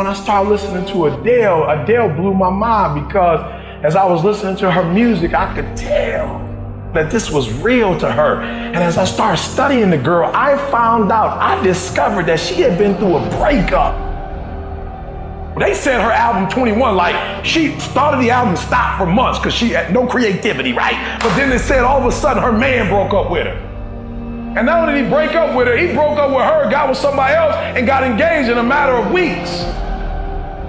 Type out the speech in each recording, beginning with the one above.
When I started listening to Adele blew my mind because as I was listening to her music, I could tell that this was real to her. And as I started studying the girl, I discovered that she had been through a breakup. They said her album 21, like she started the album, stopped for months because she had no creativity, right? But then they said all of a sudden her man broke up with her. And not only did he break up with her, he broke up with her, got with somebody else, and got engaged in a matter of weeks.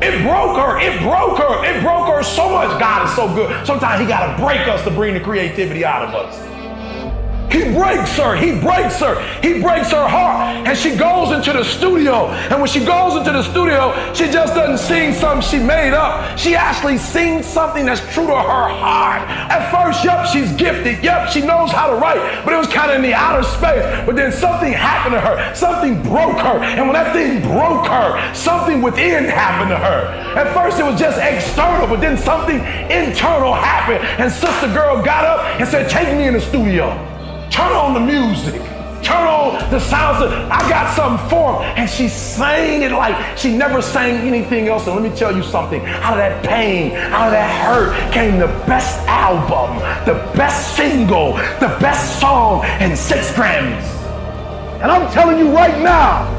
It broke her so much. God is so good. Sometimes he got to break us to bring the creativity out of us. He breaks her heart, and she goes into the studio. And when she goes into the studio, she just doesn't sing something she made up. She actually sings something that's true to her heart. At first, yep, she's gifted. Yep, she knows how to write, but it was kind of in the outer space. But then something happened to her. Something broke her. And when that thing broke her, something within happened to her. At first, it was just external, but then something internal happened. And Sister Girl got up and said, take me in the studio. Turn on the music. Turn on the sounds. I got something for her. And she sang it like she never sang anything else. And let me tell you something. Out of that pain, out of that hurt came the best album, the best single, the best song, and 6 Grammys. And I'm telling you right now,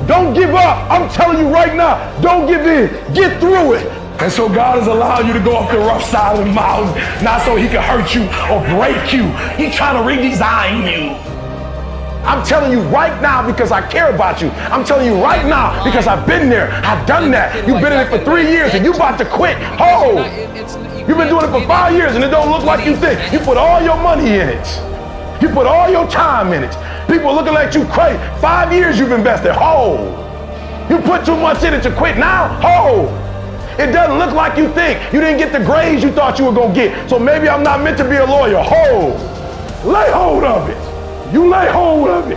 don't give up. I'm telling you right now, don't give in. Get through it. And so God is allowing you to go up the rough side of the mountain, not so he can hurt you or break you. He's trying to redesign you. I'm telling you right now because I care about you. I'm telling you right now because I've been there. I've done that. You've been in it for 3 years and you about to quit. Oh, you've been doing it for 5 years and it don't look like you think. You put all your money in it. You put all your time in it. People looking at you crazy. 5 years you've invested. Oh, you put too much in it to quit now. Oh. It doesn't look like you think. You didn't get the grades you thought you were going to get. So maybe I'm not meant to be a lawyer. Hold. Lay hold of it. You lay hold of it.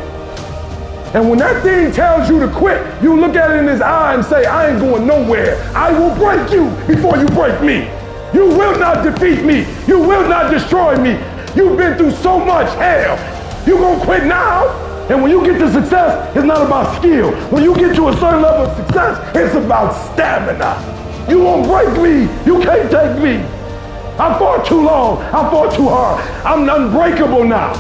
And when that thing tells you to quit, you look at it in his eye and say, I ain't going nowhere. I will break you before you break me. You will not defeat me. You will not destroy me. You've been through so much hell. You going to quit now? And when you get to success, it's not about skill. When you get to a certain level of success, it's about stamina. You won't break me. You can't take me. I fought too long. I fought too hard. I'm unbreakable now.